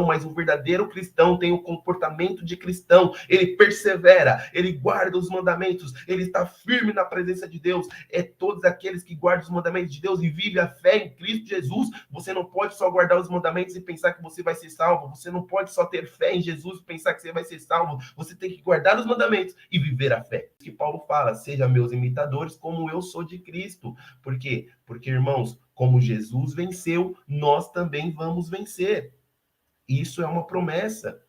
mas o verdadeiro cristão tem o comportamento de cristão. Ele persevera, ele guarda os mandamentos, ele está firme na presença de Deus. É todos aqueles que guardam os mandamentos de Deus e vivem a fé em Cristo Jesus. Você não pode só guardar os mandamentos e pensar que você vai ser salvo. Você não pode só ter fé em Jesus e pensar que você vai ser salvo. Você tem que guardar os mandamentos e viver a fé. Que Paulo fala: sejam meus imitadores como eu sou de Cristo. Por quê? Porque, irmãos, como Jesus venceu, nós também vamos vencer. Isso é uma promessa.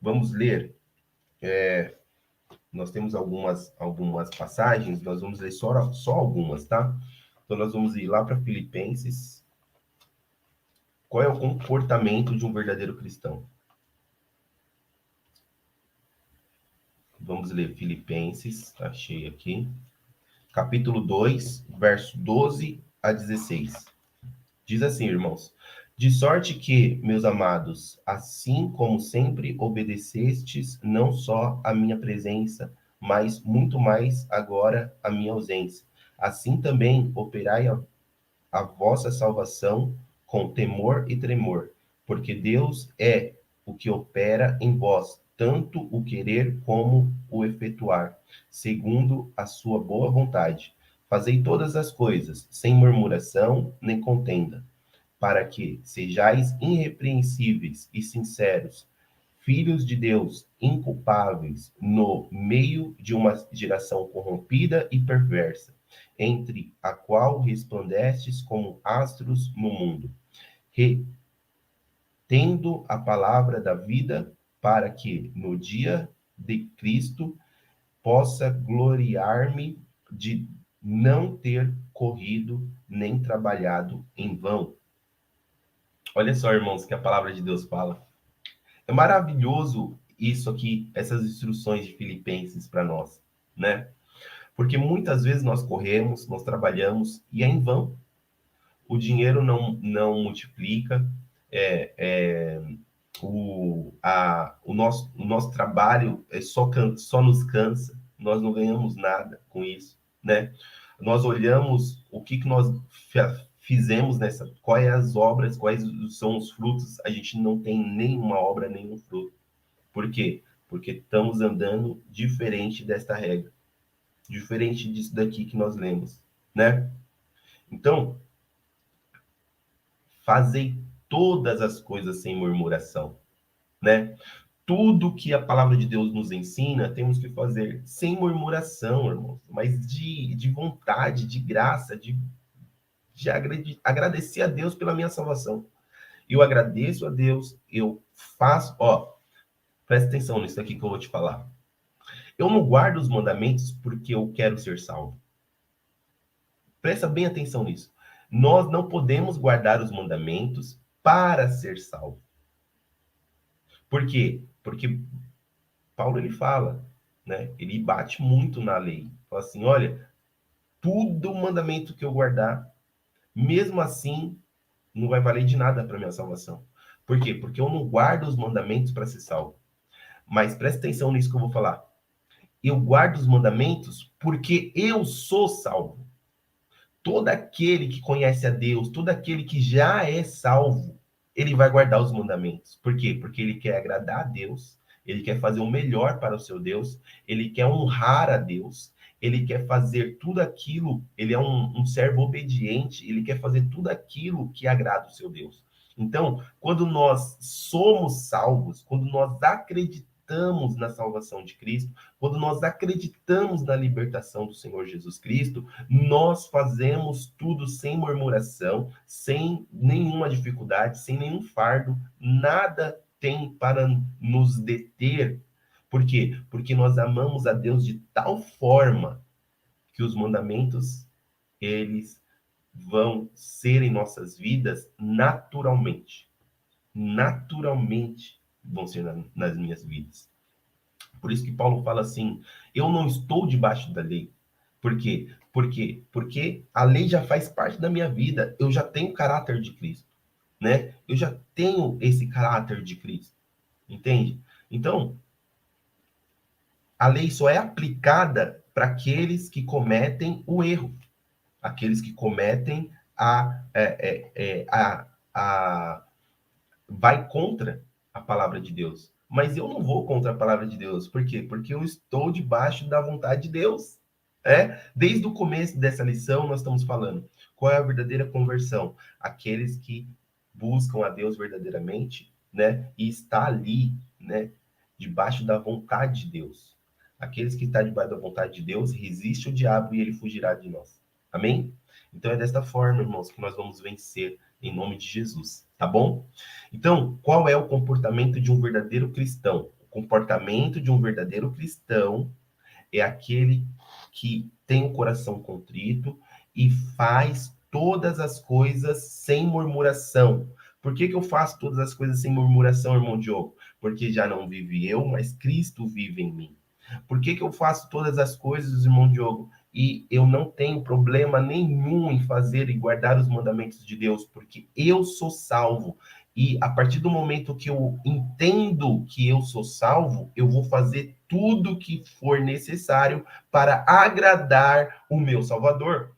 Vamos ler. Nós temos algumas passagens, nós vamos ler só algumas, tá? Então, nós vamos ir lá para Filipenses. Qual é o comportamento de um verdadeiro cristão? Vamos ler Filipenses, achei aqui. Capítulo 2, verso 12 a 16. Diz assim, irmãos: de sorte que, meus amados, assim como sempre obedecestes, não só a minha presença, mas muito mais agora a minha ausência. Assim também operai a vossa salvação com temor e tremor, porque Deus é o que opera em vós, tanto o querer como o efetuar, segundo a sua boa vontade. Fazei todas as coisas, sem murmuração nem contenda, para que sejais irrepreensíveis e sinceros, filhos de Deus, inculpáveis, no meio de uma geração corrompida e perversa, entre a qual resplandectes como astros no mundo, tendo a palavra da vida, para que, no dia de Cristo, possa gloriar-me de não ter corrido nem trabalhado em vão. Olha só, irmãos, que a palavra de Deus fala. É maravilhoso isso aqui, essas instruções de Filipenses para nós, né? Porque muitas vezes nós corremos, nós trabalhamos e é em vão. O dinheiro não multiplica, é, é, o nosso trabalho só nos cansa, nós não ganhamos nada com isso, né? Nós olhamos o que nós fizemos quais as obras, quais são os frutos, a gente não tem nenhuma obra, nenhum fruto. Por quê? Porque estamos andando diferente desta regra, diferente disso daqui que nós lemos, né? Então, fazei todas as coisas sem murmuração, né? Tudo que a palavra de Deus nos ensina, temos que fazer sem murmuração, irmãos, mas de vontade, de graça, de agradecer a Deus pela minha salvação. Eu agradeço a Deus, eu faço, presta atenção nisso aqui que eu vou te falar. Eu não guardo os mandamentos porque eu quero ser salvo. Presta bem atenção nisso. Nós não podemos guardar os mandamentos para ser salvo. Por quê? Porque Paulo ele fala, né? Ele bate muito na lei. Fala assim, olha, tudo mandamento que eu guardar, mesmo assim, não vai valer de nada para minha salvação. Por quê? Porque eu não guardo os mandamentos para ser salvo. Mas presta atenção nisso que eu vou falar. Eu guardo os mandamentos porque eu sou salvo. Todo aquele que conhece a Deus, todo aquele que já é salvo, ele vai guardar os mandamentos. Por quê? Porque ele quer agradar a Deus, ele quer fazer o melhor para o seu Deus, ele quer honrar a Deus, ele quer fazer tudo aquilo, ele é um servo obediente, ele quer fazer tudo aquilo que agrada o seu Deus. Então, quando nós somos salvos, quando nós acreditamos na salvação de Cristo, quando nós acreditamos na libertação do Senhor Jesus Cristo, nós fazemos tudo sem murmuração, sem nenhuma dificuldade, sem nenhum fardo, nada tem para nos deter. Por quê? Porque nós amamos a Deus de tal forma que os mandamentos, eles vão ser em nossas vidas naturalmente. Naturalmente vão ser nas minhas vidas. Por isso que Paulo fala assim, eu não estou debaixo da lei. Por quê? Porque a lei já faz parte da minha vida. Eu já tenho o caráter de Cristo, né? Eu já tenho esse caráter de Cristo, entende? Então, a lei só é aplicada para aqueles que cometem o erro, aqueles que cometem vai contra. a palavra de Deus. Mas eu não vou contra a palavra de Deus. Por quê? Porque eu estou debaixo da vontade de Deus. Desde o começo dessa lição, nós estamos falando qual é a verdadeira conversão. Aqueles que buscam a Deus verdadeiramente, né? E está ali, né? Debaixo da vontade de Deus. Aqueles que estão debaixo da vontade de Deus, resiste o diabo e ele fugirá de nós. Amém? Então é desta forma, irmãos, que nós vamos vencer em nome de Jesus, tá bom? Então, qual é o comportamento de um verdadeiro cristão? O comportamento de um verdadeiro cristão é aquele que tem o coração contrito e faz todas as coisas sem murmuração. Por que eu faço todas as coisas sem murmuração, irmão Diogo? Porque já não vive eu, mas Cristo vive em mim. Por que eu faço todas as coisas, irmão Diogo? E eu não tenho problema nenhum em fazer e guardar os mandamentos de Deus, porque eu sou salvo. E a partir do momento que eu entendo que eu sou salvo, eu vou fazer tudo que for necessário para agradar o meu Salvador.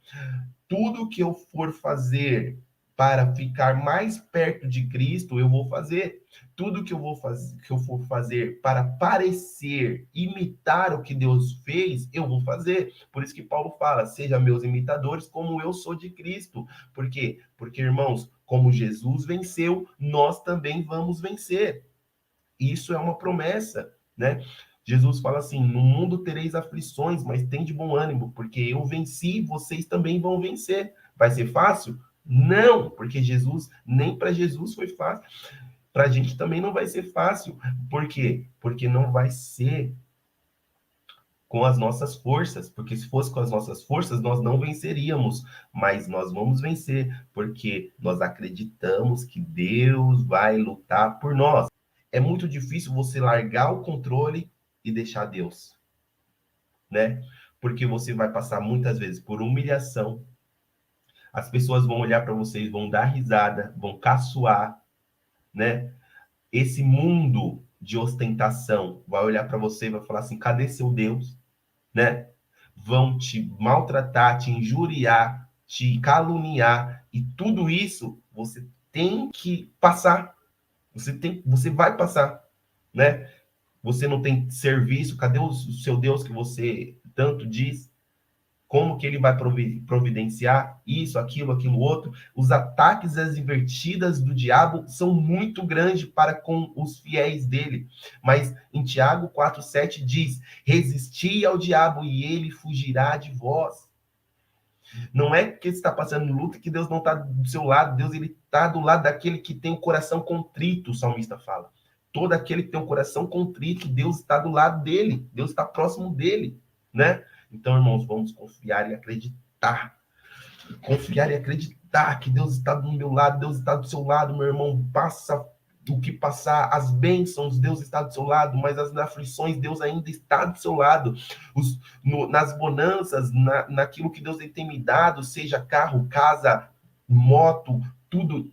Tudo que eu for fazer para ficar mais perto de Cristo, eu vou fazer. Tudo que eu vou fazer, que eu for fazer para parecer, imitar o que Deus fez, eu vou fazer. Por isso que Paulo fala: "Sejam meus imitadores, como eu sou de Cristo". Por quê? Porque, irmãos, como Jesus venceu, nós também vamos vencer. Isso é uma promessa, né? Jesus fala assim: "No mundo tereis aflições, mas tende bom ânimo, porque eu venci, vocês também vão vencer". Vai ser fácil? Não, porque Jesus, nem para Jesus foi fácil. Para a gente também não vai ser fácil. Por quê? Porque não vai ser com as nossas forças, porque se fosse com as nossas forças, nós não venceríamos, mas nós vamos vencer, porque nós acreditamos que Deus vai lutar por nós. É muito difícil você largar o controle e deixar Deus, né? Porque você vai passar muitas vezes por humilhação. As pessoas vão olhar para vocês, vão dar risada, vão caçoar, né? Esse mundo de ostentação vai olhar para você e vai falar assim: "Cadê seu Deus?", né? Vão te maltratar, te injuriar, te caluniar, e tudo isso você tem que passar. Você vai passar, né? Você não tem serviço, cadê o seu Deus que você tanto diz? Como que ele vai providenciar isso, aquilo outro? Os ataques, as invertidas do diabo são muito grandes para com os fiéis dele. Mas em Tiago 4,7 diz: "Resisti ao diabo e ele fugirá de vós". Não é que você está passando luta que Deus não está do seu lado. Deus, ele está do lado daquele que tem o coração contrito, o salmista fala. Todo aquele que tem um coração contrito, Deus está do lado dele. Deus está próximo dele, né? Então, irmãos, vamos confiar e acreditar. Confiar e acreditar que Deus está do meu lado, Deus está do seu lado, meu irmão. Passa o que passar, as bênçãos, Deus está do seu lado, mas as aflições, Deus ainda está do seu lado. Nas bonanças, naquilo que Deus tem me dado, seja carro, casa, moto, tudo,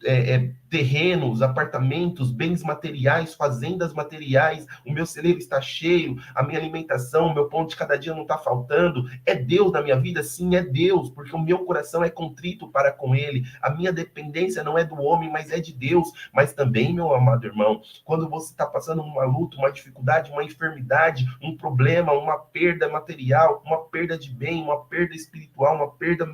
terrenos, apartamentos, bens materiais, fazendas materiais, o meu celeiro está cheio, a minha alimentação, o meu pão de cada dia não está faltando. É Deus na minha vida? Sim, é Deus, porque o meu coração é contrito para com ele. A minha dependência não é do homem, mas é de Deus. Mas também, meu amado irmão, quando você está passando uma luta, uma dificuldade, uma enfermidade, um problema, uma perda material, uma perda de bem, uma perda espiritual, uma perda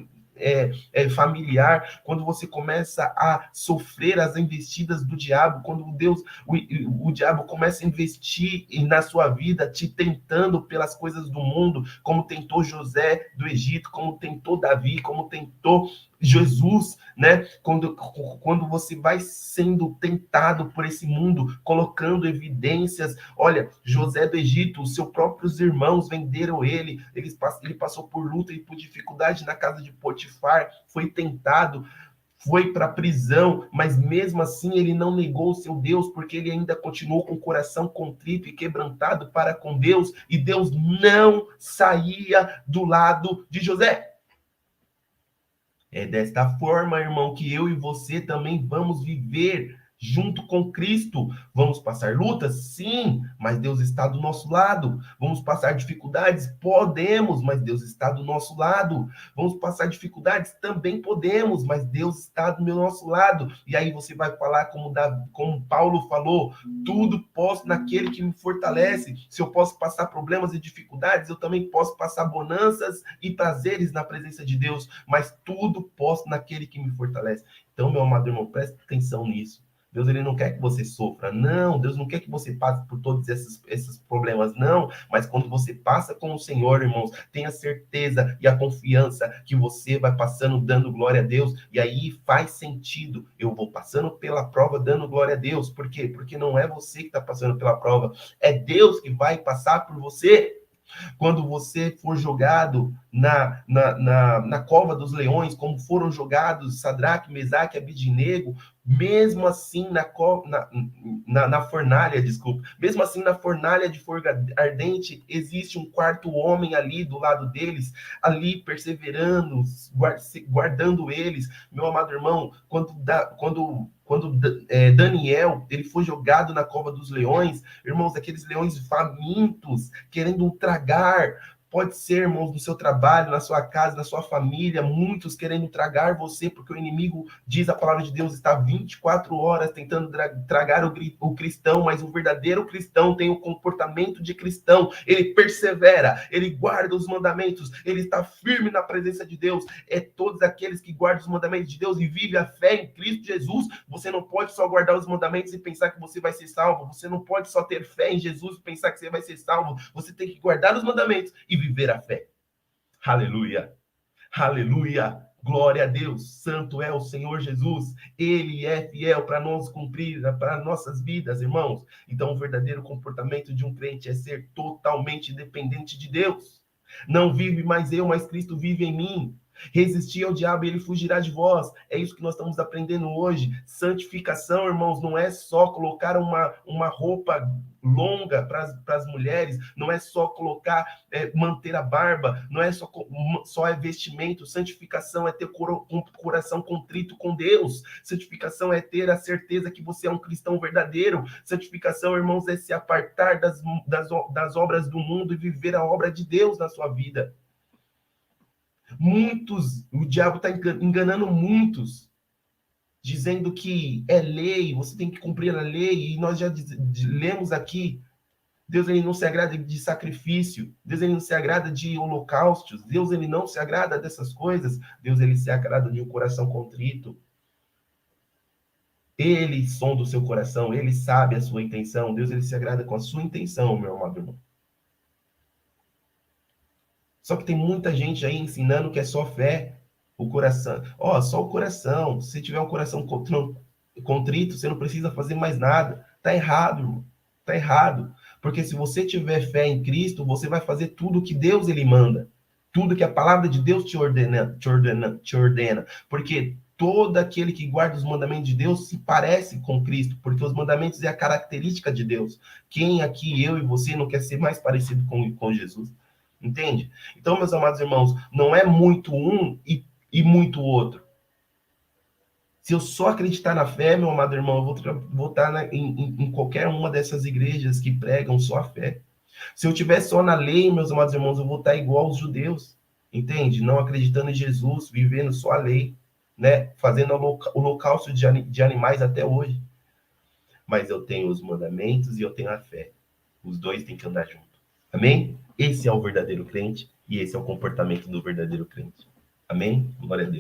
familiar, quando você começa a sofrer as investidas do diabo, quando o diabo começa a investir na sua vida, te tentando pelas coisas do mundo, como tentou José do Egito, como tentou Davi, como tentou Jesus, né? Quando você vai sendo tentado por esse mundo, colocando evidências, olha, José do Egito, os seus próprios irmãos venderam ele, ele passou por luta e por dificuldade na casa de Potifar, foi tentado, foi para a prisão, mas mesmo assim ele não negou o seu Deus, porque ele ainda continuou com o coração contrito e quebrantado para com Deus, e Deus não saía do lado de José. É desta forma, irmão, que eu e você também vamos viver junto com Cristo. Vamos passar lutas? Sim, mas Deus está do nosso lado. Vamos passar dificuldades? Podemos, mas Deus está do nosso lado. Vamos passar dificuldades? Também podemos, mas Deus está do nosso lado. E aí você vai falar como Paulo falou, tudo posso naquele que me fortalece. Se eu posso passar problemas e dificuldades, eu também posso passar bonanças e prazeres na presença de Deus, mas tudo posso naquele que me fortalece. Então, meu amado irmão, preste atenção nisso. Deus, ele não quer que você sofra, não. Deus não quer que você passe por todos esses problemas, não. Mas quando você passa com o Senhor, irmãos, tenha certeza e a confiança que você vai passando dando glória a Deus. E aí faz sentido. Eu vou passando pela prova dando glória a Deus. Por quê? Porque não é você que está passando pela prova. É Deus que vai passar por você. Quando você for jogado na cova dos leões, como foram jogados Sadraque, Mesaque e Abidnego, mesmo assim na fornalha, desculpa, mesmo assim na fornalha de fogo ardente, existe um quarto homem ali do lado deles, ali perseverando, guardando eles. Meu amado irmão, quando Daniel ele foi jogado na cova dos leões, irmãos, aqueles leões famintos, querendo tragar, pode ser, irmãos, no seu trabalho, na sua casa, na sua família, muitos querendo tragar você, porque o inimigo, diz a palavra de Deus, está 24 horas tentando tragar o cristão, mas o verdadeiro cristão tem o comportamento de cristão, ele persevera, ele guarda os mandamentos, ele está firme na presença de Deus. É todos aqueles que guardam os mandamentos de Deus e vivem a fé em Cristo Jesus. Você não pode só guardar os mandamentos e pensar que você vai ser salvo, você não pode só ter fé em Jesus e pensar que você vai ser salvo, você tem que guardar os mandamentos e viver a fé. Aleluia! Aleluia! Glória a Deus! Santo é o Senhor Jesus. Ele é fiel para nós cumprir, para nossas vidas, irmãos. Então, o verdadeiro comportamento de um crente é ser totalmente dependente de Deus. Não vive mais eu, mas Cristo vive em mim. Resistir ao diabo e ele fugirá de vós. É isso que nós estamos aprendendo hoje. Santificação, irmãos, não é só colocar uma roupa longa para as mulheres, não é só colocar, manter a barba, não é só é vestimento. Santificação é ter coração contrito com Deus. Santificação é ter a certeza que você é um cristão verdadeiro. Santificação, irmãos, é se apartar das obras do mundo e viver a obra de Deus na sua vida. O diabo está enganando muitos, dizendo que é lei, você tem que cumprir a lei, e nós já lemos aqui, Deus ele não se agrada de sacrifício, Deus ele não se agrada de holocaustos, Deus ele não se agrada dessas coisas, Deus ele se agrada de um coração contrito. Ele sonda o seu coração, ele sabe a sua intenção, Deus ele se agrada com a sua intenção, meu amado irmão. Só que tem muita gente aí ensinando que é só fé, o coração. Só o coração. Se tiver um coração contrito, você não precisa fazer mais nada. Tá errado, irmão. Tá errado. Porque se você tiver fé em Cristo, você vai fazer tudo que Deus ele manda. Tudo que a palavra de Deus te ordena. Porque todo aquele que guarda os mandamentos de Deus se parece com Cristo, porque os mandamentos é a característica de Deus. Quem aqui, eu e você, não quer ser mais parecido com Jesus? Entende? Então, meus amados irmãos, não é muito um e muito outro. Se eu só acreditar na fé, meu amado irmão, eu vou estar em qualquer uma dessas igrejas que pregam só a fé. Se eu estiver só na lei, meus amados irmãos, eu vou estar igual aos judeus. Entende? Não acreditando em Jesus, vivendo só a lei, né? Fazendo holocausto de animais até hoje. Mas eu tenho os mandamentos e eu tenho a fé. Os dois têm que andar juntos. Amém? Esse é o verdadeiro crente e esse é o comportamento do verdadeiro crente. Amém? Glória a Deus.